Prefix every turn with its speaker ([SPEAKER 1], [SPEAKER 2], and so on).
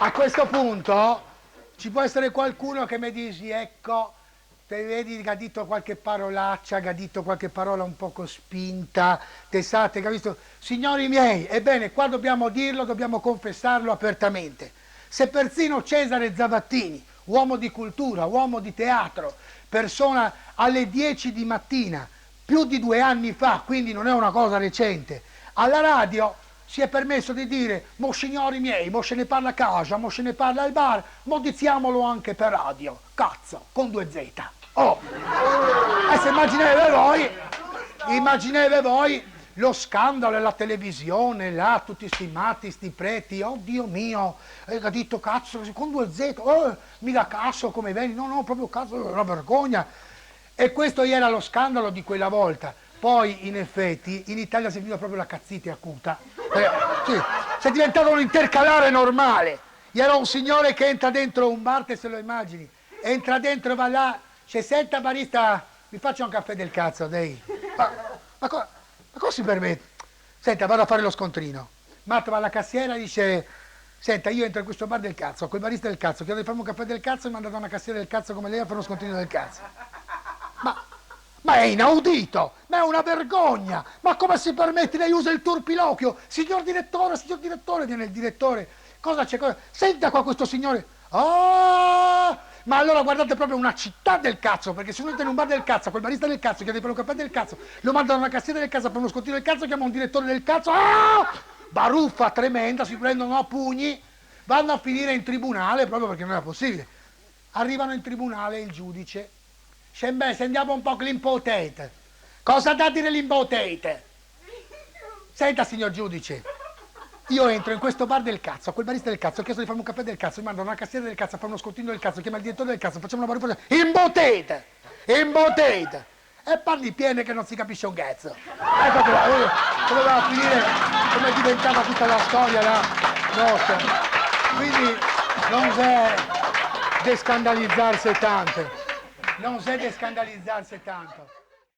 [SPEAKER 1] A questo punto ci può essere qualcuno che mi dici, ecco, te vedi che ha detto qualche parolaccia, che ha detto qualche parola un poco spinta, te capito? Signori miei, ebbene, qua dobbiamo dirlo, dobbiamo confessarlo apertamente. Se persino Cesare Zavattini, uomo di cultura, uomo di teatro, persona alle 10 di mattina, più di 2 anni fa, quindi non è una cosa recente, alla radio si è permesso di dire, mo signori miei, mo se ne parla a casa, mo se ne parla al bar, mo diciamolo anche per radio, cazzo, con 2Z. Oh, se immaginate voi lo scandalo e la televisione, là, tutti sti matti, sti preti, oh Dio mio, ha detto cazzo, con 2Z, oh, mica cazzo come veni, no, proprio cazzo, è una vergogna. E questo era lo scandalo di quella volta. Poi, in effetti, in Italia si è venuta proprio la cazzite acuta. Sì, è diventato un intercalare normale. Era un signore che entra dentro un bar, te se lo immagini, entra dentro e va là, c'è senta barista, mi faccia un caffè del cazzo, dai. Ma cosa si permette? Senta, vado a fare lo scontrino. Marta va alla cassiera e dice, senta, io entro in questo bar del cazzo, quel barista del cazzo, chiedo di farmi un caffè del cazzo e mi manda da una cassiera del cazzo come lei a fare uno scontrino del cazzo. Ma è inaudito, ma è una vergogna, ma come si permette? Lei usa il turpiloquio, signor direttore, viene il direttore, cosa c'è? Senta qua questo signore, ma allora guardate proprio una città del cazzo, perché se uno entra in un bar del cazzo, quel barista del cazzo, chiede per un caffè del cazzo, lo manda da una cassiera del cazzo per uno scontrino del cazzo, chiama un direttore del cazzo, baruffa tremenda, si prendono a pugni, vanno a finire in tribunale proprio perché non era possibile. Arrivano in tribunale il giudice. Sentiamo un po' l'impotente. Cosa da dire l'impotente? Senta, signor giudice, io entro in questo bar del cazzo, a quel barista del cazzo, ho chiesto di farmi un caffè del cazzo, mi mandano una cassiera del cazzo a fare uno scontrino del cazzo, chiama il direttore del cazzo, facciamo una baruffa. Imbotete! E parli piene che non si capisce un cazzo. Ecco come va a finire, come diventava tutta la storia là nostra. Quindi non c'è descandalizzarsi tanto. Non c'è descandalizzarsi tanto.